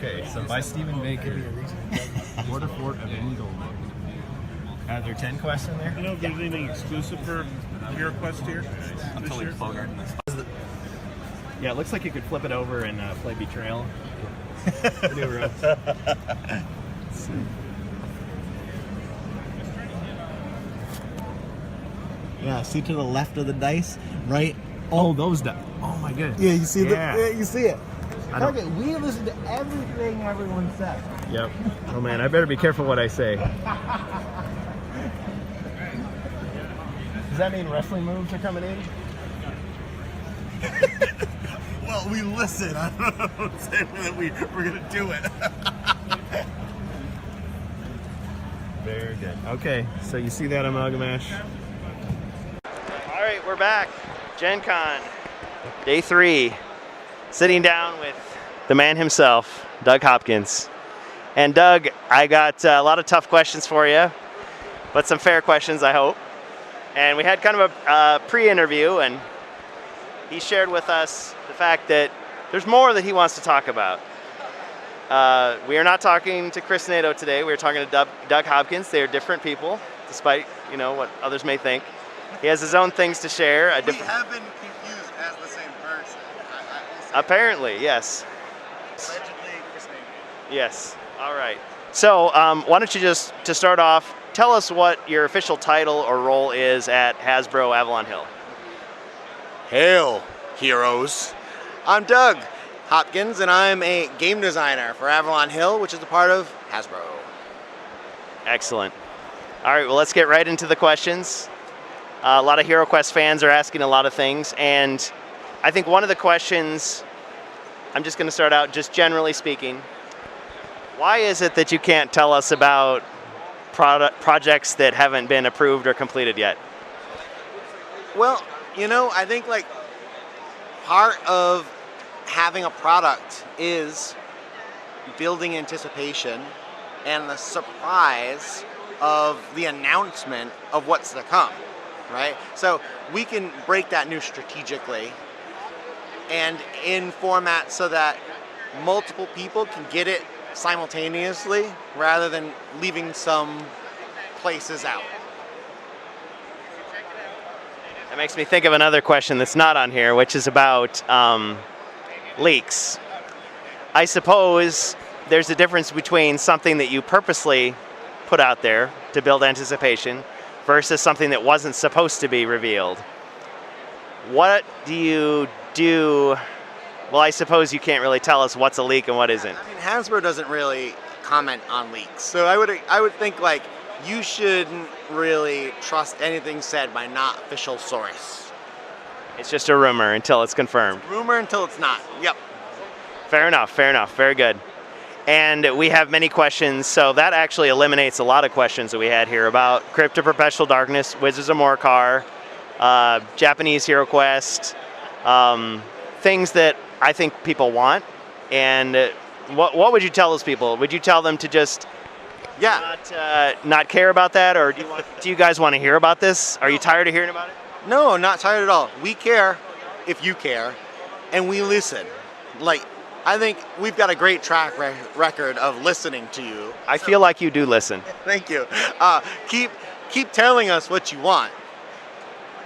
Okay, so by Stephen Baker. What a fort of any gold. Are there 10 quests in there? You know if there's anything exclusive for HeroQuest here? I'm totally clogged. Yeah, it looks like you could flip it over and play Betrayal. New rules. Yeah, see to the left of the dice, right? Oh, those dice. Oh my goodness. Yeah, you see Yeah. you see it. I don't- Okay, we listen to everything everyone says. Yep. Oh man, I better be careful what I say. Does that mean wrestling moves are coming in? Well, we listen. I don't know say that we're gonna do it. Very good. Okay, so you see that, Amalgamash? All right, we're back. Gen Con, day 3. Sitting down with the man himself, Doug Hopkins. And Doug, I got a lot of tough questions for you, but some fair questions, I hope. And we had kind of a pre-interview, and he shared with us the fact that there's more that he wants to talk about. We are not talking to Chris Nato today. We're talking to Doug Hopkins. They are different people, despite what others may think. He has his own things to share. We have been confused as the same person. Apparently, yes. Allegedly, Chris Nato. Yes. All right. So why don't you just, to start off, tell us what your official title or role is at Hasbro Avalon Hill. Hail, heroes. I'm Doug Hopkins, and I'm a game designer for Avalon Hill, which is a part of Hasbro. Excellent. All right, well, let's get right into the questions. A lot of HeroQuest fans are asking a lot of things, and I think one of the questions, I'm just going to start out just generally speaking, why is it that you can't tell us about projects that haven't been approved or completed yet? Well, I think part of having a product is building anticipation and the surprise of the announcement of what's to come, right? So we can break that news strategically and in format so that multiple people can get it simultaneously rather than leaving some places out. That makes me think of another question that's not on here, which is about leaks. I suppose there's a difference between something that you purposely put out there to build anticipation versus something that wasn't supposed to be revealed. What do you do? Well, I suppose you can't really tell us what's a leak and what isn't. I mean, Hasbro doesn't really comment on leaks, so I would think you shouldn't really trust anything said by not official source. It's just a rumor until it's confirmed. Rumor until it's not. Yep. Fair enough. Very good. And we have many questions, so that actually eliminates a lot of questions that we had here about Crypt of Perpetual Darkness, Wizards of Morkar, Japanese HeroQuest, things that I think people want. And what would you tell those people? Would you tell them to just not care about that, or do you guys want to hear about this? Are you tired of hearing about it? No, not tired at all. We care if you care, and we listen. I think we've got a great track record of listening to you. I feel like you do listen. Thank you. Keep telling us what you want.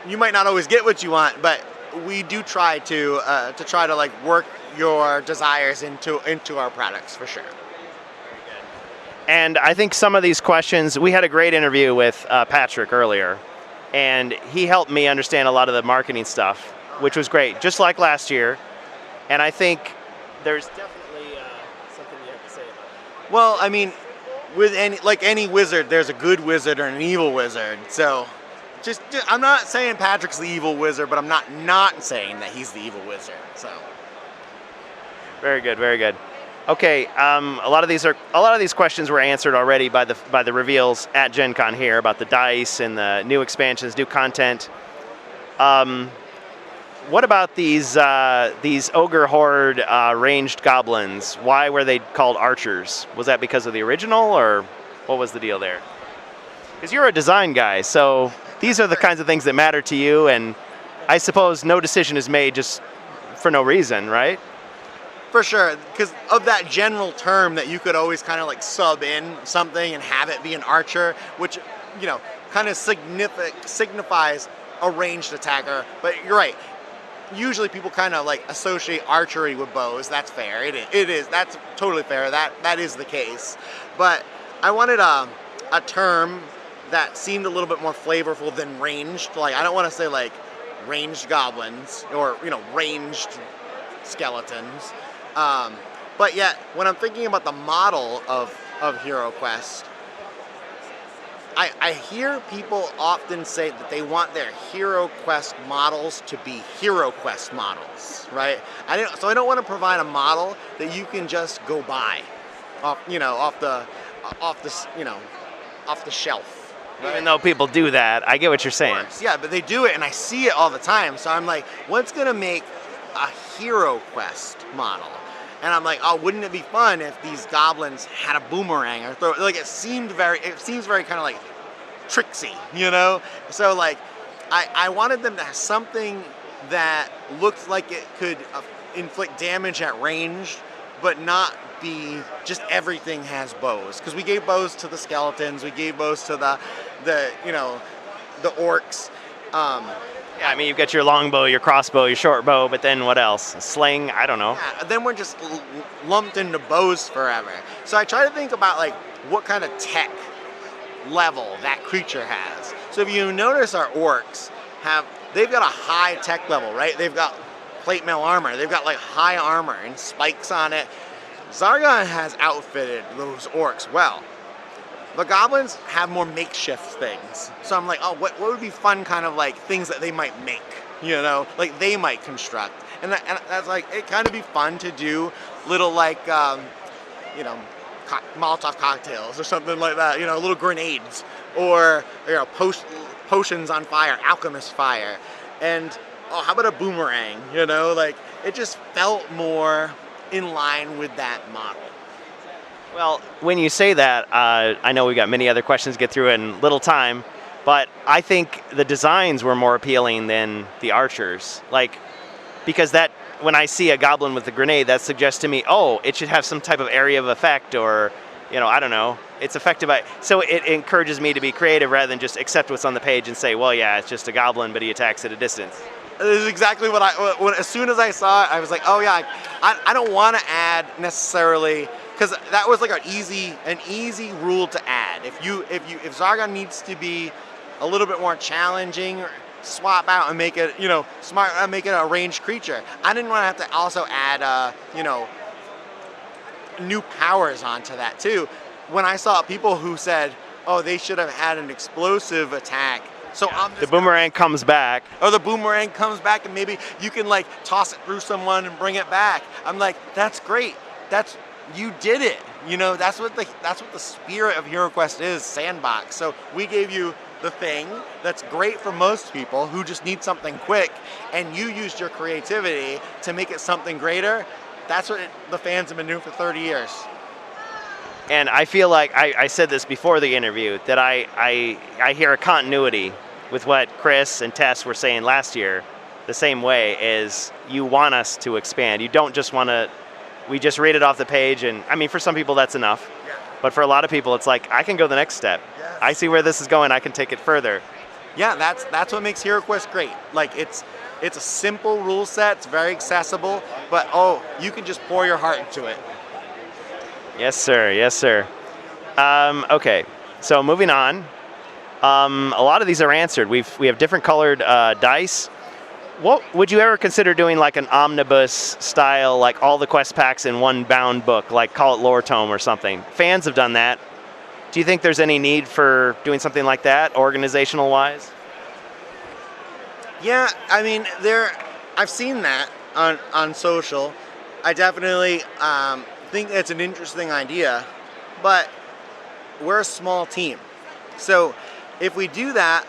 You might not always get what you want, but we do try to work your desires into our products for sure. And I think some of these questions, we had a great interview with Patrick earlier, and he helped me understand a lot of the marketing stuff, which was great, just like last year. And I think there's definitely something you have to say about that. Well, I mean, with any wizard, there's a good wizard or an evil wizard. So, I'm not saying Patrick's the evil wizard, but I'm not saying that he's the evil wizard. So, very good. Okay, a lot of these questions were answered already by the reveals at Gen Con here about the dice and the new expansions, new content. What about these ogre horde ranged goblins? Why were they called archers? Was that because of the original, or what was the deal there? Because you're a design guy, so these are the kinds of things that matter to you, and I suppose no decision is made just for no reason, right? For sure, because of that general term that you could always kind of like sub in something and have it be an archer, which, you know, kind of signifies a ranged attacker. But you're right. Usually people kind of like associate archery with bows. That's fair. It is. That's totally fair. That is the case. But I wanted a term that seemed a little bit more flavorful than ranged. Like, I don't want to say like ranged goblins or, you know, ranged skeletons. But yet, when I'm thinking about the model of Hero Quest, I hear people often say that they want their Hero Quest models to be Hero Quest models, right? So I don't want to provide a model that you can just go buy, off the shelf. Right? Even though people do that, I get what you're saying. Yeah, but they do it, and I see it all the time. So I'm like, what's gonna make a Hero Quest model? And I'm like, oh, wouldn't it be fun if these goblins had a boomerang or throw? Like, it seems very kind of like tricksy, you know? So like, I wanted them to have something that looked like it could inflict damage at range, but not be just everything has bows. Because we gave bows to the skeletons, we gave bows to the orcs. Yeah, I mean, you've got your longbow, your crossbow, your short bow, but then what else? A sling? I don't know. Yeah, then we're just lumped into bows forever. So I try to think about like what kind of tech level that creature has. So if you notice, our orcs they've got a high tech level, right? They've got plate mail armor. They've got like high armor and spikes on it. Zargon has outfitted those orcs well. The goblins have more makeshift things. So I'm like, oh, what would be fun kind of like things that they might make, you know, like they might construct. And that's like, it kind of be fun to do little like, Molotov cocktails or something like that, you know, little grenades or, you know, potions on fire, alchemist fire. And, oh, how about a boomerang, you know, like it just felt more in line with that model. Well, when you say that, I know we've got many other questions to get through in little time, but I think the designs were more appealing than the archers. Like, because when I see a goblin with a grenade, that suggests to me, oh, it should have some type of area of effect, or, you know, I don't know. It's effective. So it encourages me to be creative rather than just accept what's on the page and say, well, yeah, it's just a goblin, but he attacks at a distance. This is exactly what as soon as I saw it, I was like, oh yeah, I don't want to add necessarily, because that was like an easy rule to add. If Zargon needs to be a little bit more challenging, swap out and make it, you know, make it a ranged creature. I didn't want to have to also add, new powers onto that too. When I saw people who said, oh, they should have had an explosive attack. So the boomerang comes back. Or the boomerang comes back and maybe you can like toss it through someone and bring it back. I'm like, that's great. You did it. You know, that's what the spirit of Hero Quest is, sandbox. So we gave you the thing that's great for most people who just need something quick, and you used your creativity to make it something greater. That's what the fans have been doing for 30 years. And I feel like I said this before the interview, that I hear a continuity with what Chris and Tess were saying last year, the same way, is you want us to expand. You don't just want to, we just read it off the page, and I mean, for some people that's enough. Yeah. But for a lot of people, it's like, I can go the next step. Yes. I see where this is going, I can take it further. Yeah, that's what makes Hero Quest great. Like, it's a simple rule set, it's very accessible, but oh, you can just pour your heart into it. Yes, sir. Yes, sir. Okay, so moving on. A lot of these are answered. We have different colored dice. What would you ever consider doing, like an omnibus style, like all the quest packs in one bound book, like call it Lore Tome or something? Fans have done that. Do you think there's any need for doing something like that, organizational wise? Yeah, I mean, I've seen that on social. I definitely think it's an interesting idea, but we're a small team. So if we do that,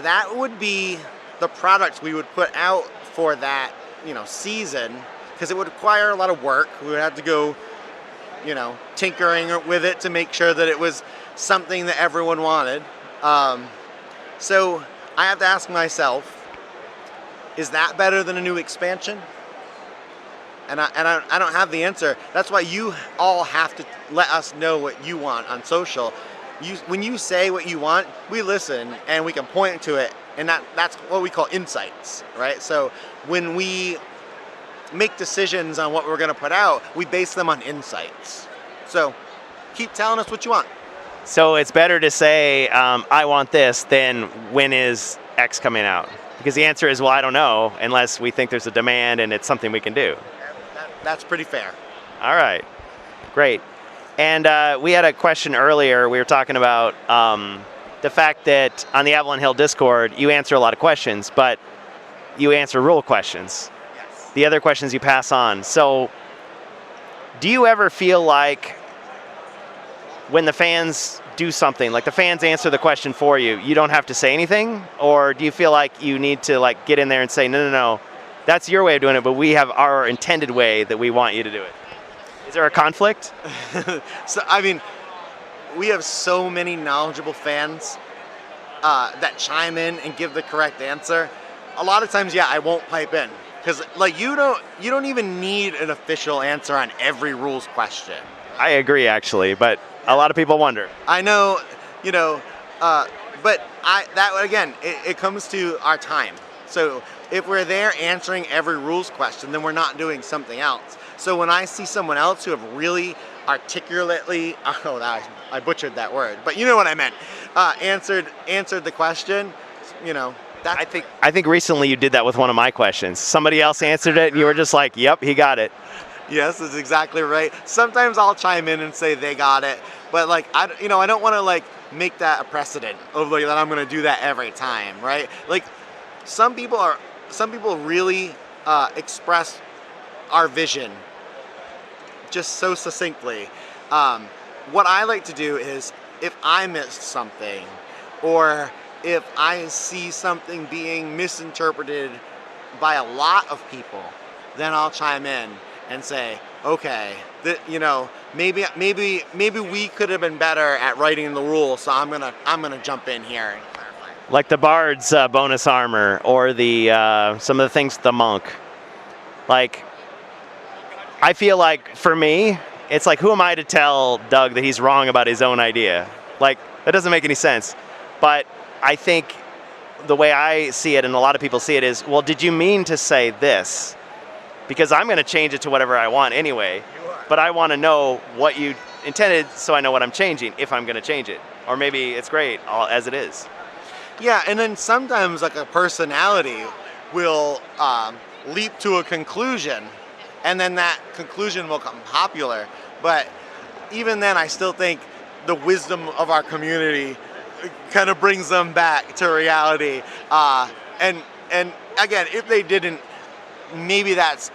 that would be the products we would put out for that, you know, season, because it would require a lot of work. We would have to go, you know, tinkering with it to make sure that it was something that everyone wanted. So I have to ask myself, is that better than a new expansion? and I don't have the answer. That's why you all have to let us know what you want on social. When you say what you want, we listen and we can point to it, and that's what we call insights, right? So when we make decisions on what we're going to put out, we base them on insights. So keep telling us what you want. So it's better to say, I want this, than when is X coming out? Because the answer is, well, I don't know, unless we think there's a demand and it's something we can do. That's pretty fair. All right, great. And we had a question earlier. We were talking about the fact that on the Avalon Hill Discord, you answer a lot of questions, but you answer rule questions. Yes. The other questions you pass on. So do you ever feel like when the fans do something, like the fans answer the question for you, you don't have to say anything? Or do you feel like you need to like get in there and say, no, that's your way of doing it, but we have our intended way that we want you to do it? Is there a conflict? So, I mean, we have so many knowledgeable fans that chime in and give the correct answer. A lot of times, yeah, I won't pipe in. Because like you don't even need an official answer on every rules question. I agree, actually, but a lot of people wonder. I know, but that again, it comes to our time. So if we're there answering every rules question, then we're not doing something else. So when I see someone else who have really articulately, I butchered that word, but you know what I meant, answered the question, I think recently you did that with one of my questions. Somebody else answered it, and you were just like, yep, he got it. Yes, that's exactly right. Sometimes I'll chime in and say they got it, but like I don't want to like make that a precedent of like that I'm going to do that every time, right? Like some people really express our vision just so succinctly. What I like to do is if I missed something, or if I see something being misinterpreted by a lot of people, then I'll chime in and say, okay, maybe we could have been better at writing the rules, so I'm gonna jump in here and clarify. Like the Bard's bonus armor, or the some of the things with the monk. Like, I feel like for me, it's like, who am I to tell Doug that he's wrong about his own idea? Like, that doesn't make any sense. But I think the way I see it, and a lot of people see it, is, well, did you mean to say this? Because I'm going to change it to whatever I want anyway. But I want to know what you intended, so I know what I'm changing if I'm going to change it. Or maybe it's great as it is. Yeah, and then sometimes like a personality will leap to a conclusion, and then that conclusion will become popular. But even then, I still think the wisdom of our community kind of brings them back to reality. And again, if they didn't, maybe that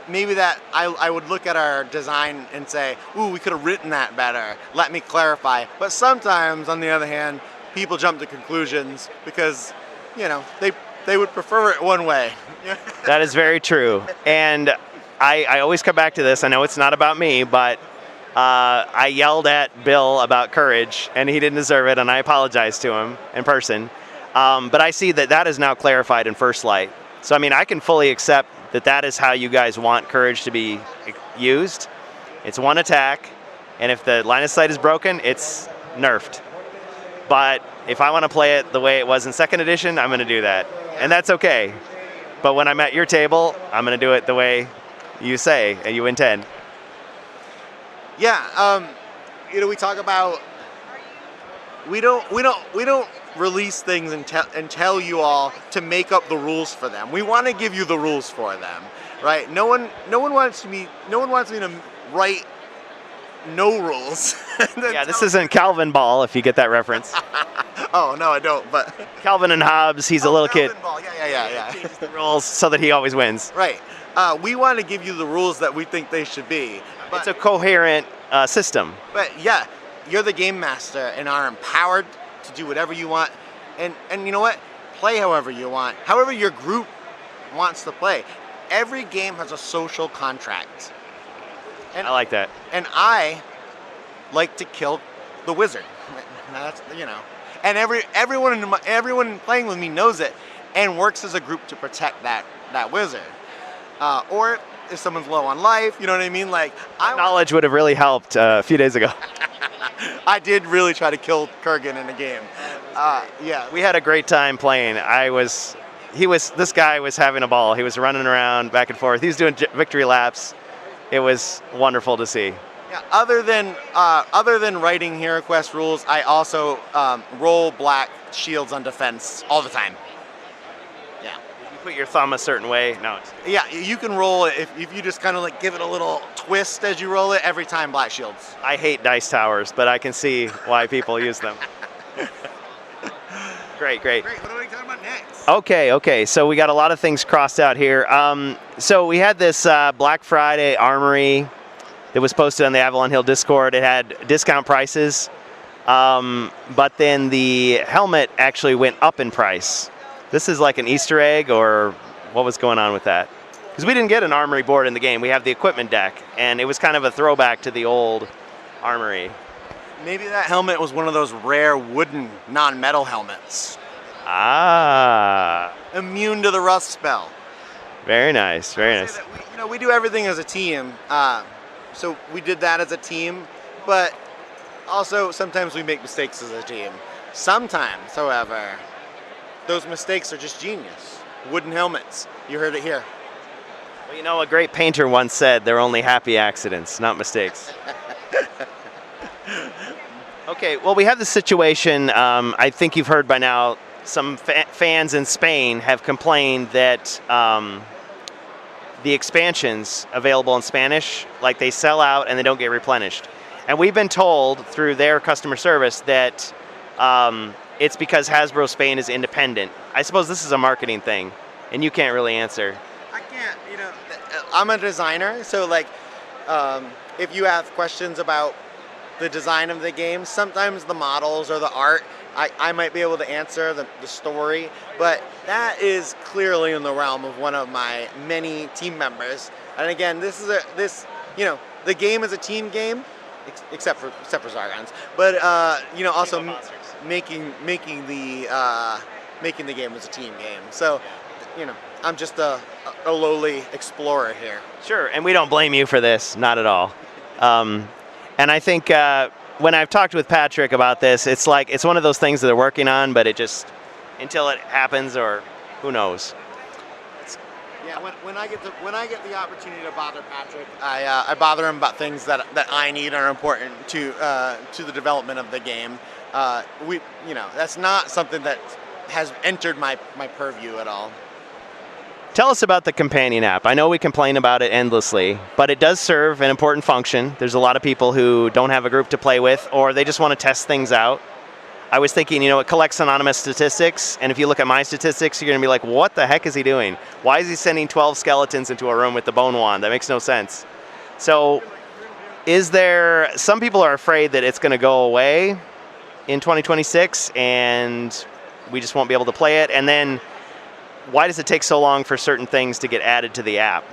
I would look at our design and say, ooh, we could have written that better. Let me clarify. But sometimes, on the other hand, people jump to conclusions because, they would prefer it one way. That is very true. And I always come back to this. I know it's not about me, but I yelled at Bill about courage, and he didn't deserve it, and I apologized to him in person. But I see that is now clarified in First Light. So, I mean, I can fully accept that is how you guys want courage to be used. It's one attack, and if the line of sight is broken, it's nerfed. But if I want to play it the way it was in second edition, I'm going to do that. And that's okay. But when I'm at your table, I'm going to do it the way you say and you intend. Yeah, we talk about we don't release things and tell you all to make up the rules for them. We want to give you the rules for them, right? No one wants me to write no rules. Yeah, this isn't Calvin Ball, if you get that reference. Oh no, I don't. But Calvin and Hobbes, he's a little Calvin kid. Ball. Yeah. Changes the rules so that he always wins. Right. We want to give you the rules that we think they should be. But, It's a coherent system. But yeah, you're the game master and are empowered to do whatever you want. And you know what? Play however you want. However your group wants to play. Every game has a social contract. And, I like that. And I like to kill the wizard. That's, And everyone playing with me knows it and works as a group to protect that wizard. Or if someone's low on life. You know what I mean? Like Knowledge would have really helped a few days ago. I did really try to kill Kurgan in a game. Yeah. We had a great time playing. This guy was having a ball. He was running around back and forth. He was doing victory laps. It was wonderful to see. Yeah, other than writing Hero Quest rules, I also roll black shields on defense all the time. Yeah. You put your thumb a certain way. No. Yeah, you can roll it if you just kind of like give it a little twist as you roll it every time black shields. I hate dice towers, but I can see why people use them. Great. Great, what are we talking about next? Okay. So we got a lot of things crossed out here. So we had this Black Friday armory that was posted on the Avalon Hill Discord. It had discount prices, but then the helmet actually went up in price. This is like an Easter egg, or what was going on with that? Because we didn't get an armory board in the game. We have the equipment deck, and it was kind of a throwback to the old armory. Maybe that helmet was one of those rare wooden non-metal helmets. Ah. Immune to the rust spell. Very nice. We do everything as a team. So we did that as a team, but also sometimes we make mistakes as a team. Sometimes, however, those mistakes are just genius. Wooden helmets. You heard it here. Well, a great painter once said, they're only happy accidents, not mistakes. Okay, well, we have this situation. I think you've heard by now, some fans in Spain have complained that the expansions available in Spanish, like they sell out and they don't get replenished. And we've been told through their customer service that it's because Hasbro Spain is independent. I suppose this is a marketing thing, and you can't really answer. I can't, I'm a designer, so if you have questions about the design of the game, sometimes the models or the art, I might be able to answer the story, but that is clearly in the realm of one of my many team members. And again, the game is a team game, except for Zargons, but also making the game as a team game. So, I'm just a lowly explorer here. Sure, and we don't blame you for this, not at all. And I think when I've talked with Patrick about this, it's one of those things that they're working on, but it just, until it happens, or who knows. Yeah, when I get the opportunity to bother Patrick, I bother him about things that I need are important to the development of the game. That's not something that has entered my purview at all. Tell us about the companion app. I know we complain about it endlessly, but it does serve an important function. There's a lot of people who don't have a group to play with, or they just want to test things out. I was thinking, it collects anonymous statistics, and if you look at my statistics, you're going to be like, what the heck is he doing? Why is he sending 12 skeletons into a room with the bone wand? That makes no sense. So, some people are afraid that it's going to go away in 2026, and we just won't be able to play it, and then why does it take so long for certain things to get added to the app?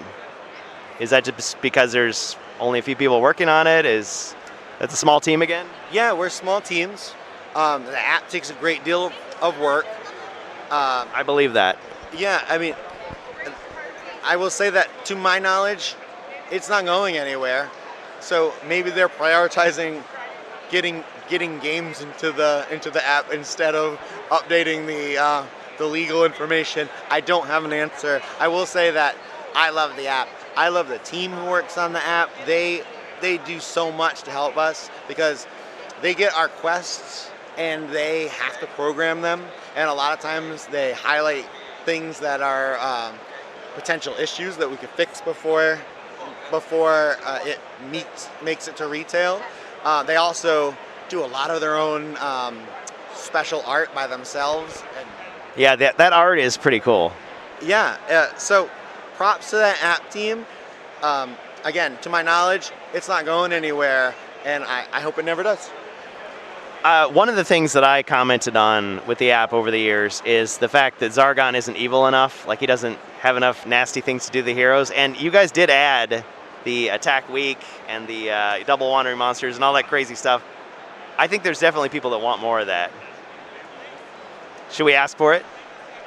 Is that just because there's only a few people working on it? Is that a small team again? Yeah, we're small teams. The app takes a great deal of work. I believe that. Yeah, I will say that to my knowledge, it's not going anywhere. So maybe they're prioritizing getting games into the app instead of updating the legal information. I don't have an answer. I will say that I love the app. I love the team who works on the app. They do so much to help us because they get our quests and they have to program them. And a lot of times they highlight things that are potential issues that we could fix before it makes it to retail. They also do a lot of their own special art by themselves. Yeah, that art is pretty cool. Yeah, so props to that app team. Again, to my knowledge, it's not going anywhere, and I hope it never does. One of the things that I commented on with the app over the years is the fact that Zargon isn't evil enough. Like, he doesn't have enough nasty things to do to the heroes. And you guys did add the attack weak and the double wandering monsters and all that crazy stuff. I think there's definitely people that want more of that. Should we ask for it?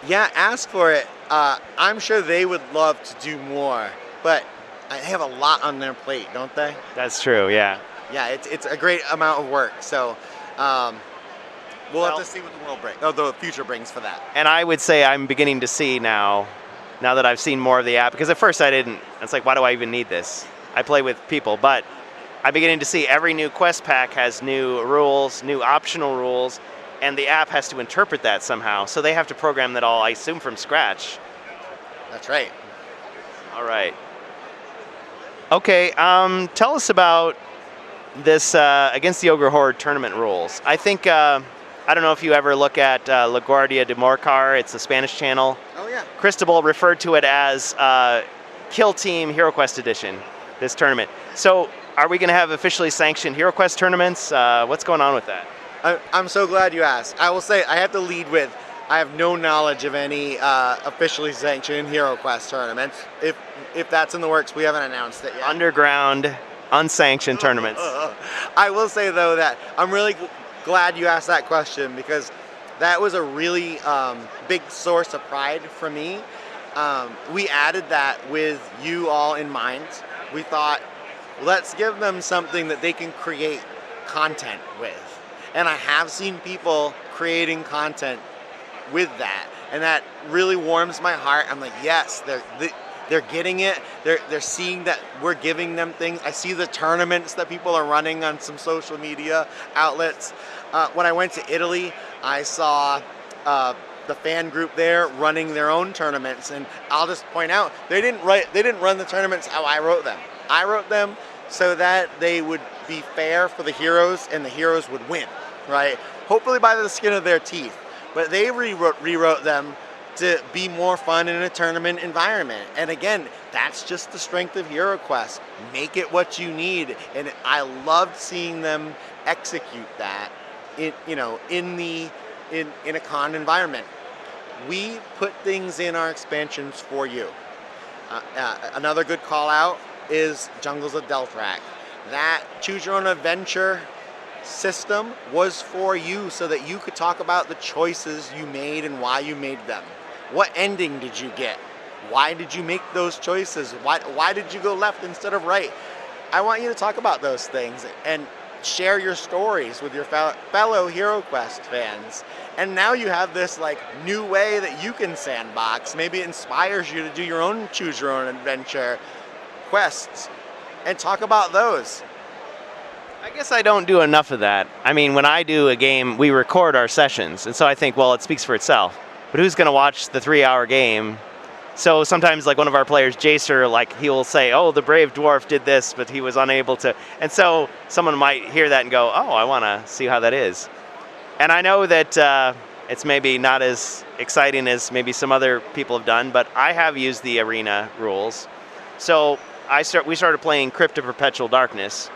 Yeah, ask for it. I'm sure they would love to do more, but they have a lot on their plate, don't they? That's true, yeah. Yeah, it's a great amount of work. So we'll have to see what the future brings for that. And I would say I'm beginning to see now that I've seen more of the app, because at first I didn't. It's like, why do I even need this? I play with people, but I'm beginning to see every new quest pack has new rules, new optional rules, and the app has to interpret that somehow. So they have to program that all, I assume, from scratch. That's right. All right. Okay, tell us about this Against the Ogre Horde tournament rules. I think, I don't know if you ever look at La Guardia de Morcar, it's a Spanish channel. Oh, yeah. Cristobal referred to it as Kill Team HeroQuest Edition, this tournament. So are we going to have officially sanctioned HeroQuest tournaments? What's going on with that? I'm so glad you asked. I will say I have to lead with I have no knowledge of any officially sanctioned HeroQuest tournaments. If that's in the works, we haven't announced it yet. Underground, unsanctioned tournaments. I will say, though, that I'm really glad you asked that question, because that was a really big source of pride for me. We added that with you all in mind. We thought, let's give them something that they can create content with. And I have seen people creating content with that, and that really warms my heart. I'm like, yes, they're getting it. They're seeing that we're giving them things. I see the tournaments that people are running on some social media outlets. When I went to Italy, I saw the fan group there running their own tournaments, and I'll just point out they didn't run the tournaments how I wrote them. I wrote them so that they would be fair for the heroes and the heroes would win, right? Hopefully by the skin of their teeth. But they rewrote them to be more fun in a tournament environment. And again, that's just the strength of HeroQuest. Make it what you need. And I loved seeing them execute that in a con environment. We put things in our expansions for you. Another good call out is Jungles of Delthrak. That choose your own adventure system was for you so that you could talk about the choices you made and why you made them. What ending did you get? Why did you make those choices? Why did you go left instead of right? I want you to talk about those things and share your stories with your fellow HeroQuest fans. And now you have this like new way that you can sandbox. Maybe it inspires you to do your own choose your own adventure quests and talk about those. I guess I don't do enough of that. I mean, when I do a game, we record our sessions, and so I think, well, it speaks for itself. But who's going to watch the 3-hour game? So sometimes, like one of our players, Jacer, like he will say, "Oh, the brave dwarf did this, but he was unable to." And so someone might hear that and go, "Oh, I want to see how that is." And I know that it's maybe not as exciting as maybe some other people have done, but I have used the arena rules. So we started playing Crypt of Perpetual Darkness.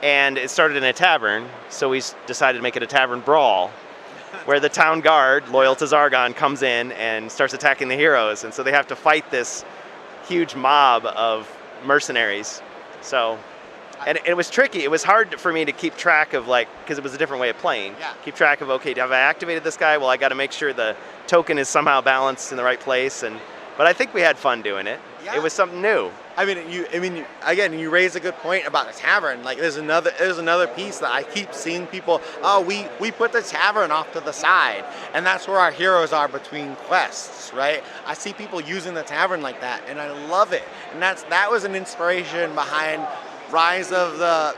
And it started in a tavern, so we decided to make it a tavern brawl, where the town guard, loyal to Zargon, comes in and starts attacking the heroes. And so they have to fight this huge mob of mercenaries. So, and it was tricky. It was hard for me to keep track of, like, because it was a different way of playing. Yeah. Keep track of, okay, have I activated this guy? Well, I got to make sure the token is somehow balanced in the right place. But I think we had fun doing it. Yeah. It was something new. Again, you raise a good point about the tavern. Like, there's another piece that I keep seeing people. Oh, we put the tavern off to the side, and that's where our heroes are between quests, right? I see people using the tavern like that, and I love it. And that was an inspiration behind Rise of the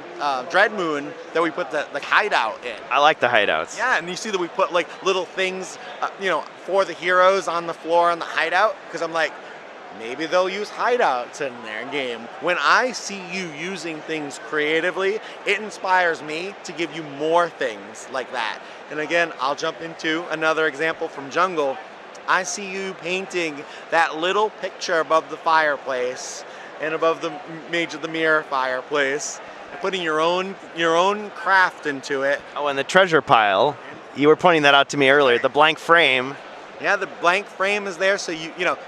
Dreadmoon that we put the hideout in. I like the hideouts. Yeah, and you see that we put like little things, for the heroes on the floor on the hideout, because I'm like, maybe they'll use hideouts in their game. When I see you using things creatively, it inspires me to give you more things like that. And again, I'll jump into another example from Jungle. I see you painting that little picture above the fireplace and above the Mage of the Mirror fireplace, and putting your own craft into it. Oh, and the treasure pile. You were pointing that out to me earlier. The blank frame. Yeah, the blank frame is there so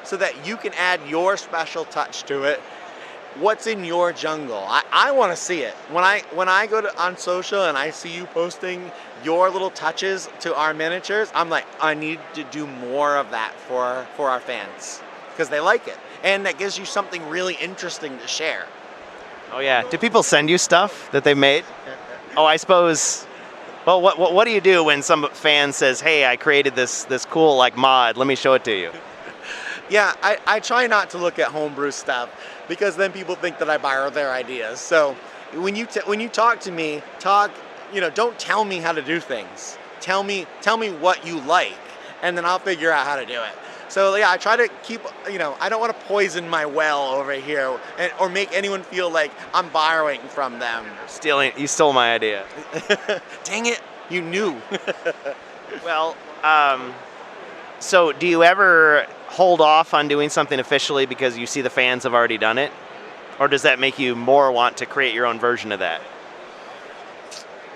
so that you can add your special touch to it. What's in your jungle? I want to see it. When I go on social and I see you posting your little touches to our miniatures, I'm like, I need to do more of that for our fans. because they like it, and that gives you something really interesting to share. Oh yeah. Do people send you stuff that they've made? Oh, I suppose. Well, what do you do when some fan says, "Hey, I created this cool like mod. Let me show it to you." Yeah, I try not to look at homebrew stuff because then people think that I borrow their ideas. So when you talk to me, don't tell me how to do things. Tell me what you like, and then I'll figure out how to do it. So yeah, I try to keep, I don't want to poison my well over here or make anyone feel like I'm borrowing from them. You stole my idea. Dang it, you knew. Well, so do you ever hold off on doing something officially because you see the fans have already done it? Or does that make you more want to create your own version of that?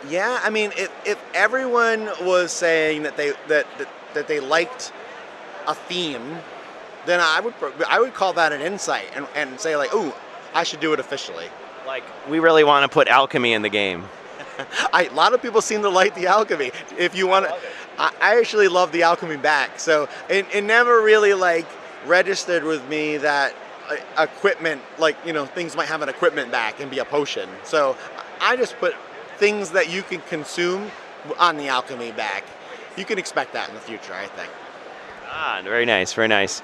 Yeah, I mean, if everyone was saying that they liked a theme, then I would call that an insight and say like, ooh, I should do it officially. Like, we really want to put alchemy in the game. A lot of people seem to like the alchemy. If you want to, I actually love the alchemy back. So it never really like registered with me that equipment, like, things might have an equipment back and be a potion. So I just put things that you can consume on the alchemy back. You can expect that in the future, I think. Ah, very nice, very nice.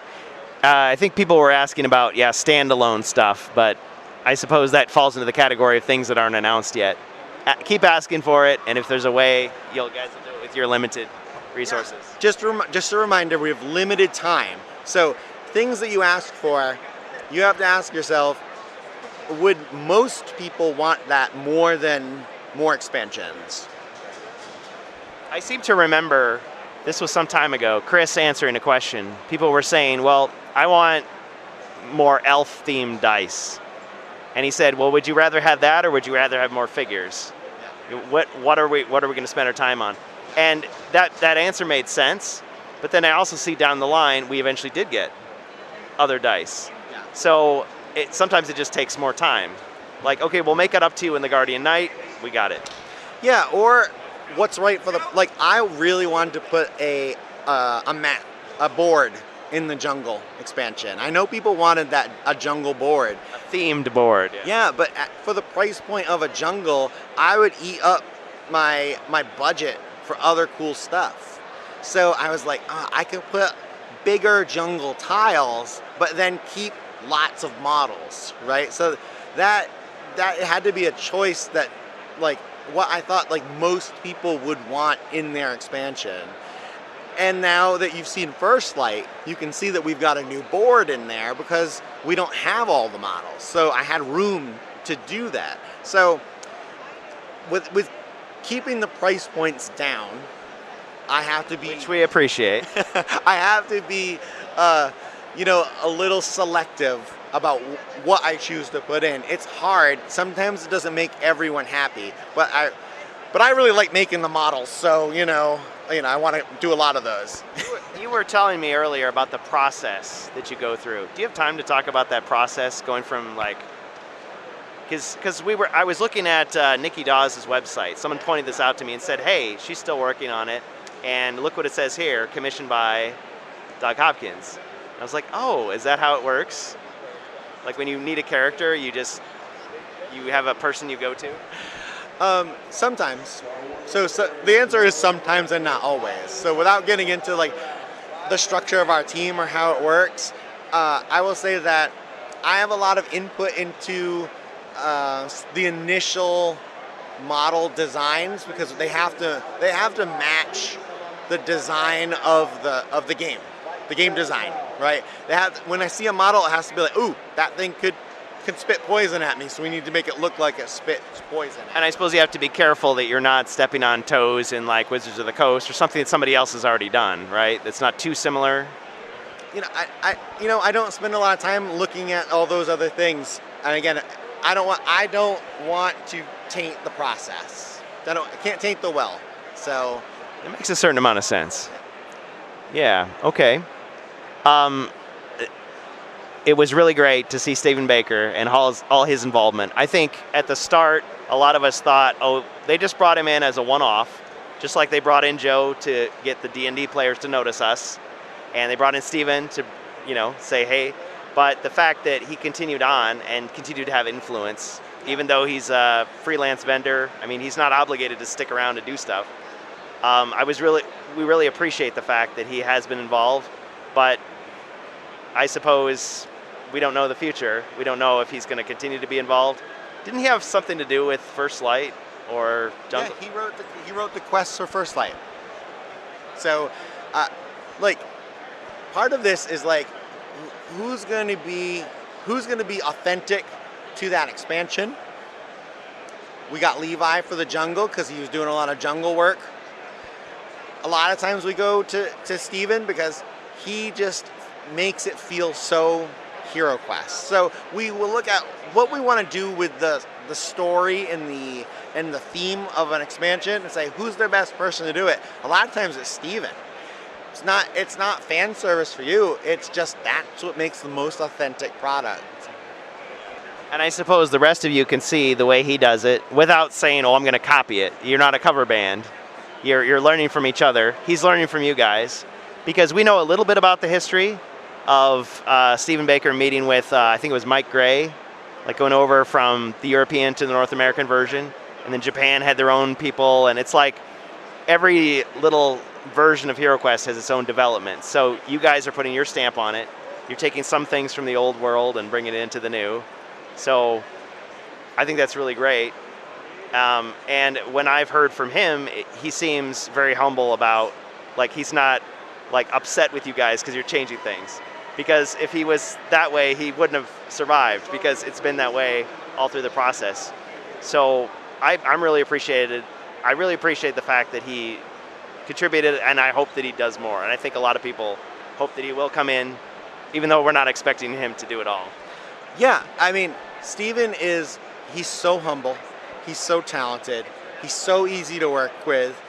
I think people were asking about, standalone stuff, but I suppose that falls into the category of things that aren't announced yet. Keep asking for it, and if there's a way, you guys will do it with your limited resources. Yeah. Just a reminder, we have limited time. So things that you ask for, you have to ask yourself, would most people want that more than more expansions? I seem to remember, this was some time ago, Chris answering a question. People were saying, well, I want more elf-themed dice. And he said, well, would you rather have that or would you rather have more figures? Yeah. What are we going to spend our time on? And that answer made sense, but then I also see down the line, we eventually did get other dice. Yeah. So sometimes it just takes more time. Like, okay, we'll make it up to you in the Guardian Knight, we got it. Yeah, or what's right for like, I really wanted to put a board in the jungle expansion. I know people wanted a jungle board. A themed board. Yeah, but for the price point of a jungle, I would eat up my budget for other cool stuff. So I was like, I could put bigger jungle tiles, but then keep lots of models, right? So that had to be a choice that, like, what I thought like most people would want in their expansion. And now that you've seen First Light, you can see that we've got a new board in there because we don't have all the models. So I had room to do that. So with keeping the price points down, I have to be... Which we appreciate. I have to be, a little selective about what I choose to put in. It's hard. Sometimes it doesn't make everyone happy, but I really like making the models. So, I want to do a lot of those. You were telling me earlier about the process that you go through. Do you have time to talk about that process, going from like, because I was looking at Nikki Dawes' website. Someone pointed this out to me and said, hey, she's still working on it, and look what it says here, commissioned by Doug Hopkins. And I was like, oh, is that how it works? Like when you need a character, you have a person you go to? Sometimes. So the answer is sometimes and not always. So without getting into like the structure of our team or how it works, I will say that I have a lot of input into the initial model designs because they have to match the design of the game design, right? When I see a model, it has to be like, ooh, that thing can spit poison at me, so we need to make it look like it spits poison. And I suppose you have to be careful that you're not stepping on toes in like Wizards of the Coast or something that somebody else has already done, right? That's not too similar. I don't spend a lot of time looking at all those other things. And again, I don't want to taint the process. I can't taint the well. So it makes a certain amount of sense. Yeah. Okay. It was really great to see Stephen Baker and all his involvement. I think at the start, a lot of us thought, oh, they just brought him in as a one-off, just like they brought in Joe to get the D&D players to notice us, and they brought in Stephen to, say hey. But the fact that he continued on and continued to have influence, even though he's a freelance vendor, I mean, he's not obligated to stick around to do stuff. We really appreciate the fact that he has been involved, but I suppose we don't know the future. We don't know if he's going to continue to be involved. Didn't he have something to do with First Light or Jungle? Yeah, he wrote the quests for First Light. So, part of this is like, who's going to be authentic to that expansion. We got Levi for the jungle because he was doing a lot of jungle work. A lot of times we go to Steven because he just makes it feel so Hero Quest. So we will look at what we want to do with the story and the theme of an expansion and say who's the best person to do it. A lot of times it's Steven. It's not fan service for you. It's just that's what makes the most authentic product. And I suppose the rest of you can see the way he does it without saying, "Oh, I'm going to copy it." You're not a cover band. You're learning from each other. He's learning from you guys because we know a little bit about the history of Stephen Baker meeting with I think it was Mike Gray, like going over from the European to the North American version, and then Japan had their own people, and it's like every little version of HeroQuest has its own development. So you guys are putting your stamp on it. You're taking some things from the old world and bringing it into the new. So I think that's really great. And when I've heard from him, he seems very humble about, like, he's not like upset with you guys because you're changing things. Because if he was that way, he wouldn't have survived because it's been that way all through the process. So I'm really appreciated. I really appreciate the fact that he contributed, and I hope that he does more. And I think a lot of people hope that he will come in, even though we're not expecting him to do it all. Yeah, I mean, Steven he's so humble, he's so talented, he's so easy to work with.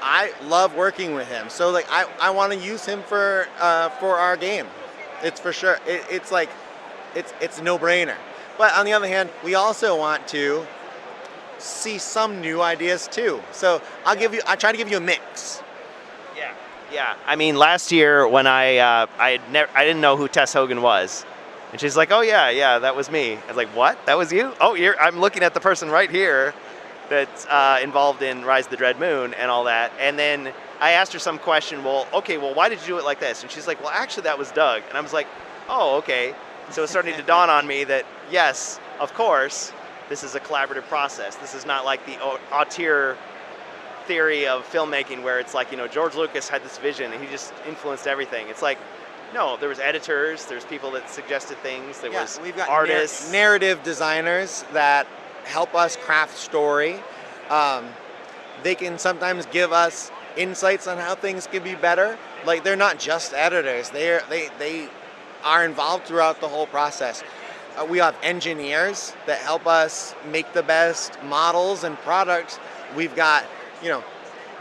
I love working with him, so like I want to use him for our game. It's for sure. It's a no-brainer. But on the other hand, we also want to see some new ideas too. So I try to give you a mix. Yeah. I mean, last year when I didn't know who Tess Hogan was, and she's like, "Oh yeah, that was me." I was like, "What? That was you? Oh, I'm looking at the person right here that's involved in Rise of the Dread Moon and all that." And then I asked her some question. Well, why did you do it like this? And she's like, "Well, actually, that was Doug." And I was like, "Oh, okay." So it's starting to dawn on me that yes, of course, this is a collaborative process. This is not like the auteur theory of filmmaking where it's like, George Lucas had this vision and he just influenced everything. It's like, no, there was editors, there's people that suggested things, there was we've got artists. Narrative designers that help us craft story. They can sometimes give us insights on how things can be better. Like, they're not just editors, they are involved throughout the whole process. We have engineers that help us make the best models and products. We've got,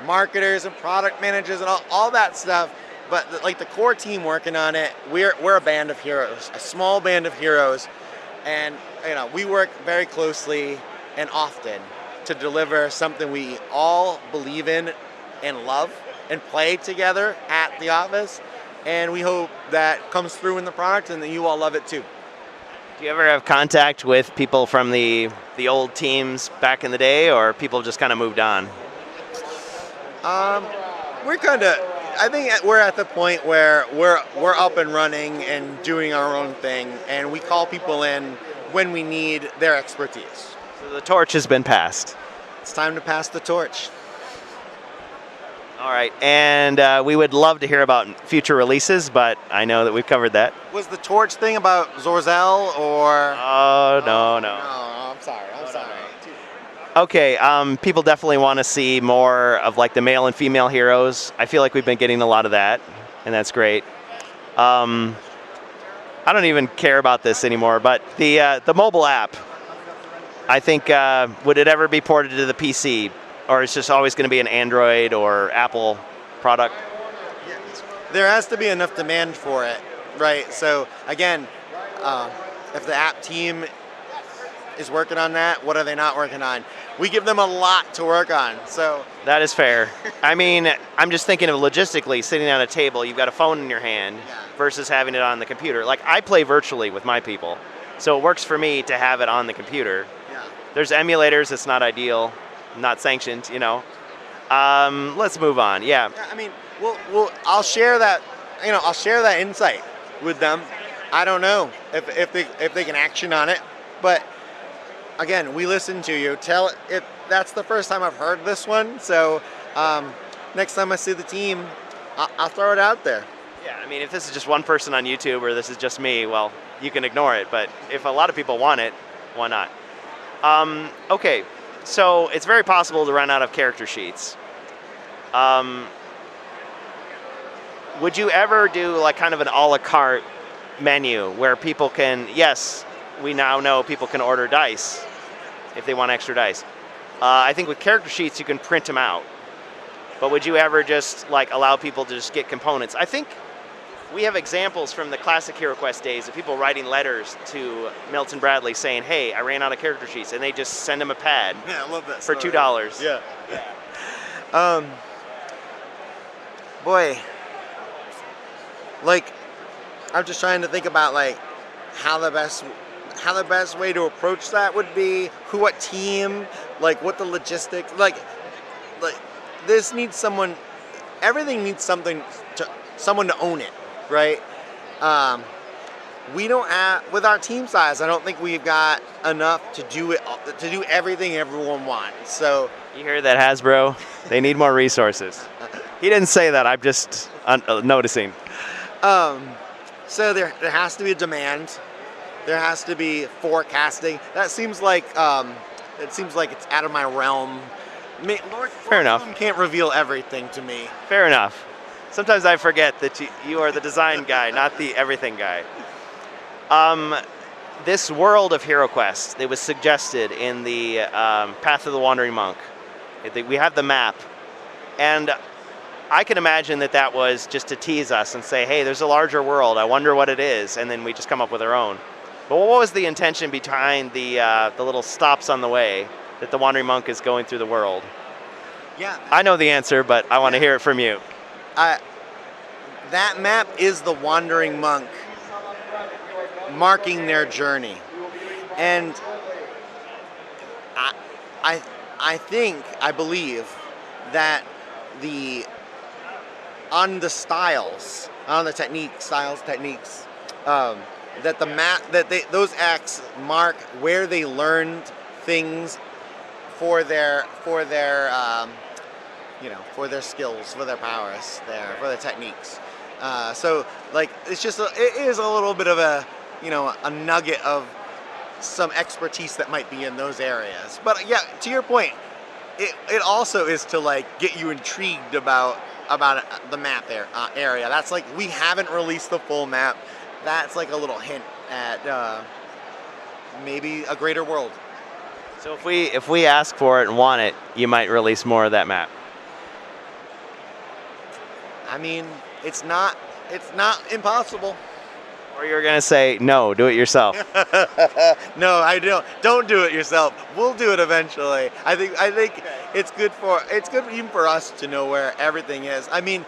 marketers and product managers and all that stuff. But like the core team working on it, we're a band of heroes, a small band of heroes, and we work very closely and often to deliver something we all believe in and love and play together at the office. And we hope that comes through in the product and that you all love it too. Do you ever have contact with people from the old teams back in the day, or people just kind of moved on? I think we're at the point where we're up and running and doing our own thing, and we call people in when we need their expertise. So the torch has been passed. It's time to pass the torch. All right, and we would love to hear about future releases, but I know that we've covered that. Was the torch thing about Zorzel or? Oh, no. No, I'm sorry. Okay, people definitely want to see more of like the male and female heroes. I feel like we've been getting a lot of that, and that's great. I don't even care about this anymore, but the mobile app, I think, would it ever be ported to the PC? Or it's just always going to be an Android or Apple product? There has to be enough demand for it, right? So again, if the app team is working on that? What are they not working on? We give them a lot to work on. So That is fair. I mean, I'm just thinking of logistically sitting at a table, you've got a phone in your hand versus having it on the computer. Like, I play virtually with my people, so it works for me to have it on the computer. yeah. There's emulators, it's not ideal, not sanctioned, you know. Let's move on. Yeah. Yeah, I mean, I'll share that. I'll share that insight with them. I don't know if they can action on it, but again, we listen to you. Tell if that's the first time I've heard this one. So next time I see the team, I'll throw it out there. Yeah, I mean, if this is just one person on YouTube or this is just me, well, you can ignore it. But if a lot of people want it, why not? Okay, so it's very possible to run out of character sheets. Would you ever do like kind of an a la carte menu where people can, yes, we now know people can order dice if they want extra dice. I think with character sheets you can print them out. But would you ever just like allow people to just get components? I think we have examples from the classic HeroQuest days of people writing letters to Milton Bradley saying, hey, I ran out of character sheets, and they just send him a pad Yeah, I love that for story. $2. Yeah. Boy, like, I'm just trying to think about like how the best way to approach that would be, what team, like what the logistics, like this needs someone. Everything needs someone to own it, right? We don't have, with our team size, I don't think we've got enough to do everything everyone wants. So You hear that, Hasbro? They need more resources. He didn't say that. I'm just noticing. so there has to be a demand. There has to be forecasting. That seems like it's out of my realm. Lord Fair enough. Bloom can't reveal everything to me. Fair enough. Sometimes I forget that you are the design guy, not the everything guy. This world of HeroQuest, it was suggested in the Path of the Wandering Monk. We have the map, and I can imagine that was just to tease us and say, hey, there's a larger world, I wonder what it is, and then we just come up with our own. But what was the intention behind the little stops on the way that the Wandering Monk is going through the world? Yeah. I know the answer, but I want to hear it from you. That map is the Wandering Monk marking their journey, and I believe that on the techniques, that the map, those acts mark where they learned things for their skills, for their powers, for their techniques. So like it is a little bit of a nugget of some expertise that might be in those areas. But yeah, to your point, it also is to like get you intrigued about the map area. That's like, we haven't released the full map. That's like a little hint at maybe a greater world. So if we ask for it and want it, you might release more of that map. I mean, it's not impossible. Or you're gonna say no, do it yourself. No, I don't. Don't do it yourself. We'll do it eventually. I think it's good even for us to know where everything is. I mean,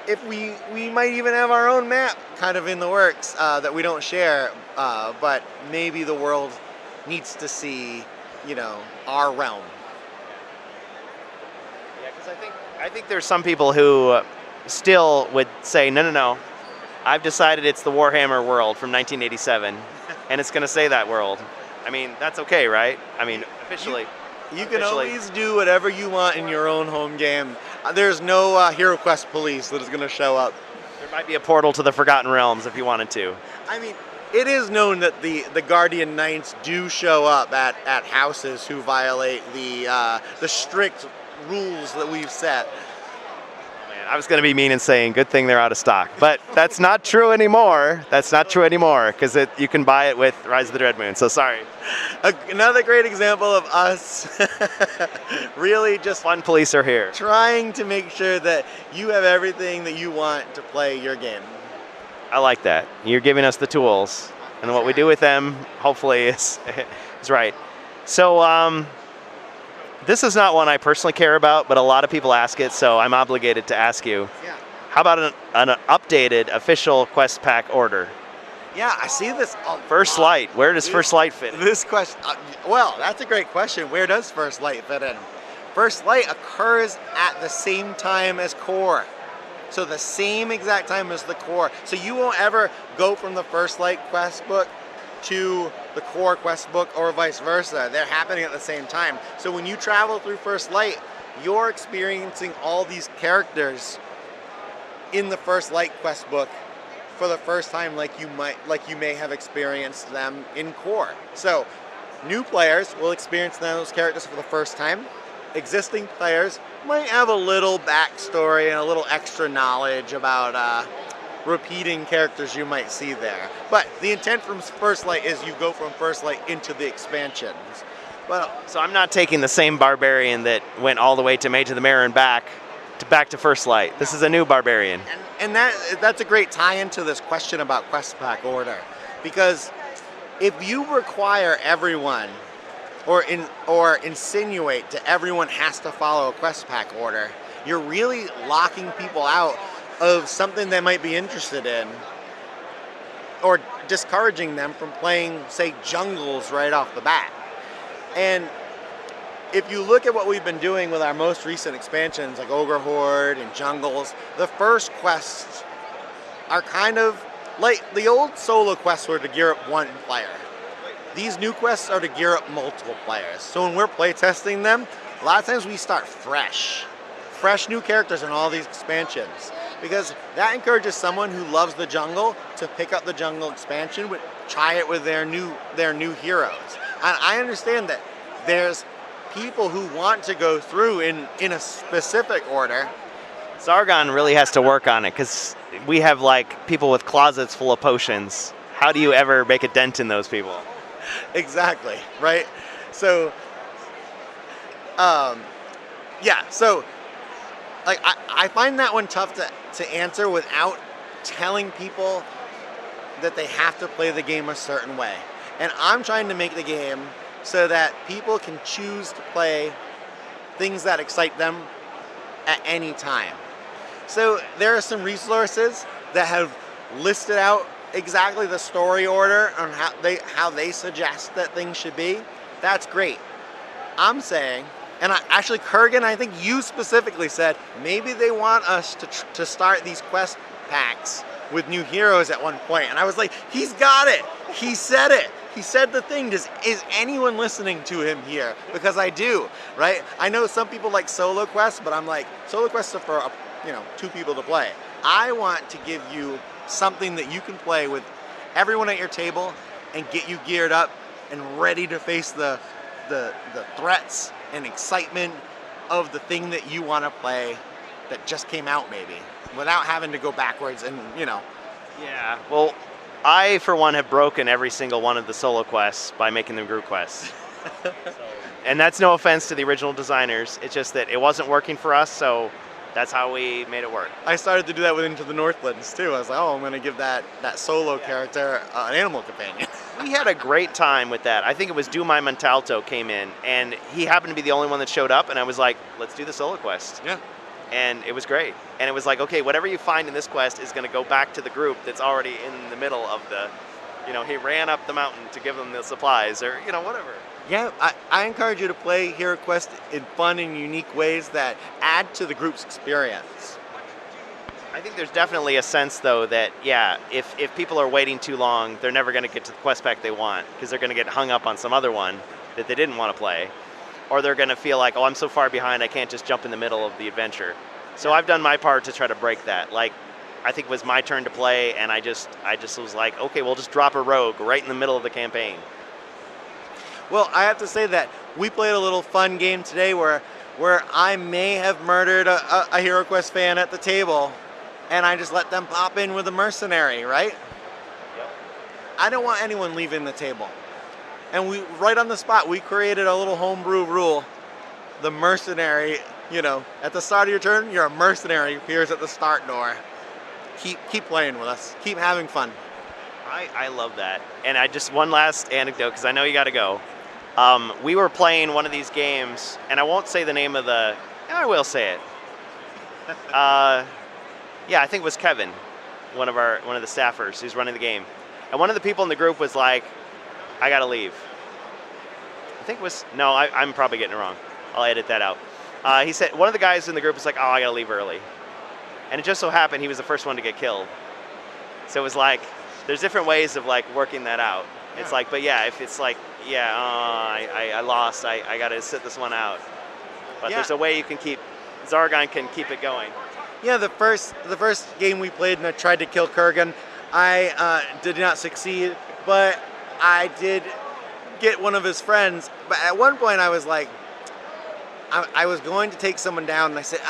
if we might even have our own map kind of in the works that we don't share, but maybe the world needs to see, our realm. Yeah, because I think there's some people who still would say no. I've decided it's the Warhammer world from 1987, and it's going to say that world. I mean, that's okay, right? I mean, officially. You can always do whatever you want in your own home game. There's no HeroQuest police that is going to show up. There might be a portal to the Forgotten Realms if you wanted to. I mean, it is known that the Guardian Knights do show up at houses who violate the strict rules that we've set. I was going to be mean and saying, good thing they're out of stock. But that's not true anymore. Because you can buy it with Rise of the Dreadmoon, so sorry. Another great example of us really just Fun police are here. trying to make sure that you have everything that you want to play your game. I like that. You're giving us the tools. And what we do with them, hopefully, is That's right. So this is not one I personally care about, but a lot of people ask it, so I'm obligated to ask you. Yeah. How about an updated official quest pack order? Yeah, I see this. First Light. Where does First Light fit in? This question, well, that's a great question. Where does First Light fit in? First Light occurs at the same time as Core. So the same exact time as the Core. So you won't ever go from the First Light quest book to the Core quest book or vice versa. They're happening at the same time. So when you travel through First Light, you're experiencing all these characters in the First Light quest book for the first time, like you may have experienced them in Core. So new players will experience those characters for the first time. Existing players might have a little backstory and a little extra knowledge about repeating characters you might see there. But the intent from First Light is you go from First Light into the expansions. But So I'm not taking the same barbarian that went all the way to Mage of the Mirror and back to First Light. This is a new barbarian. And that's a great tie-in to this question about quest pack order, because if you require everyone or insinuate that everyone has to follow a quest pack order, you're really locking people out of something they might be interested in, or discouraging them from playing, say, jungles right off the bat. And if you look at what we've been doing with our most recent expansions like Ogre Horde and Jungles, the first quests are kind of like the old solo quests were to gear up one player. These new quests are to gear up multiple players. So when we're playtesting them, a lot of times we start fresh new characters in all these expansions, because that encourages someone who loves the jungle to pick up the jungle expansion, try it with their new heroes. And I understand that there's people who want to go through in a specific order. Zargon really has to work on it, because we have like people with closets full of potions. How do you ever make a dent in those people? Exactly, right? So, yeah, so like I find that one tough to answer without telling people that they have to play the game a certain way. And I'm trying to make the game so that people can choose to play things that excite them at any time. So there are some resources that have listed out exactly the story order on how they suggest that things should be. That's great. I'm saying, and actually Kurgan, I think you specifically said, maybe they want us to start these quest packs with new heroes at one point. And I was like, he's got it. He said it. He said the thing. Is anyone listening to him here? Because I do, right? I know some people like solo quests, but I'm like, solo quests are for 2 people to play. I want to give you something that you can play with everyone at your table and get you geared up and ready to face the threats and excitement of the thing that you want to play that just came out, maybe, without having to go backwards and Yeah, well, I, for one, have broken every single one of the solo quests by making them group quests. And that's no offense to the original designers. It's just that it wasn't working for us, so that's how we made it work. I started to do that with Into the Northlands too. I was like, oh, I'm going to give that solo character an animal companion. We had a great time with that. I think it was Dumai Montalto came in, and he happened to be the only one that showed up, and I was like, let's do the solo quest. Yeah. And it was great. And it was like, okay, whatever you find in this quest is going to go back to the group that's already in the middle of the, he ran up the mountain to give them the supplies, or, whatever. Yeah, I encourage you to play Hero Quest in fun and unique ways that add to the group's experience. I think there's definitely a sense, though, that, yeah, if people are waiting too long, they're never going to get to the quest pack they want, because they're going to get hung up on some other one that they didn't want to play. Or they're going to feel like, oh, I'm so far behind, I can't just jump in the middle of the adventure. So I've done my part to try to break that. Like, I think it was my turn to play, and I just was like, okay, we'll just drop a rogue right in the middle of the campaign. Well, I have to say that we played a little fun game today where I may have murdered a Hero Quest fan at the table, and I just let them pop in with a mercenary, right? Yep. I don't want anyone leaving the table. And we, right on the spot, we created a little homebrew rule. The mercenary, at the start of your turn, you're a mercenary, appears at the start door. Keep playing with us. Keep having fun. I love that. And one last anecdote, because I know you got to go. We were playing one of these games, and I won't say the name of the. I will say it. Yeah, I think it was Kevin, one of the staffers who's running the game, and one of the people in the group was like, "I gotta leave." I think it was no. I'm probably getting it wrong. I'll edit that out. He said one of the guys in the group was like, "Oh, I gotta leave early," and it just so happened he was the first one to get killed. So it was like, there's different ways of like working that out. It's like, but yeah, if it's like, yeah, I lost, I got to sit this one out. But Yeah. there's a way you can Zargon can keep it going. Yeah, the first game we played and I tried to kill Kurgan, I did not succeed, but I did get one of his friends. But at one point I was like, I was going to take someone down and I said,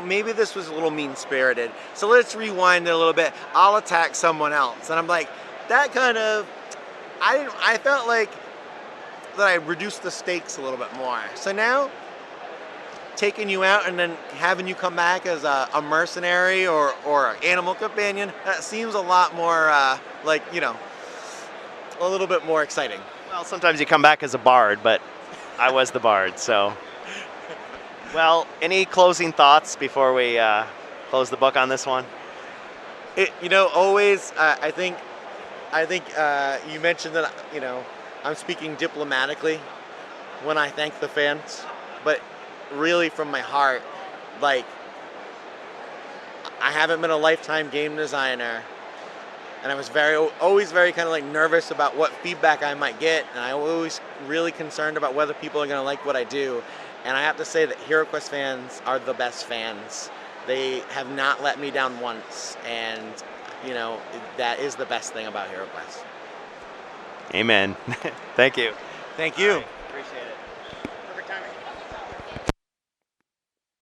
maybe this was a little mean-spirited. So let's rewind it a little bit. I'll attack someone else. And I'm like, that kind of, I felt like that I reduced the stakes a little bit more. So now, taking you out and then having you come back as a mercenary or an animal companion, that seems a lot more a little bit more exciting. Well, sometimes you come back as a bard, but I was the bard, so. Well, any closing thoughts before we close the book on this one? Always, I think you mentioned that, I'm speaking diplomatically when I thank the fans, but really from my heart, like, I haven't been a lifetime game designer, and I was always very kind of like nervous about what feedback I might get, and I always really concerned about whether people are going to like what I do. And I have to say that HeroQuest fans are the best fans. They have not let me down once, and that is the best thing about HeroQuest. Amen. Thank you. Thank you. Appreciate it.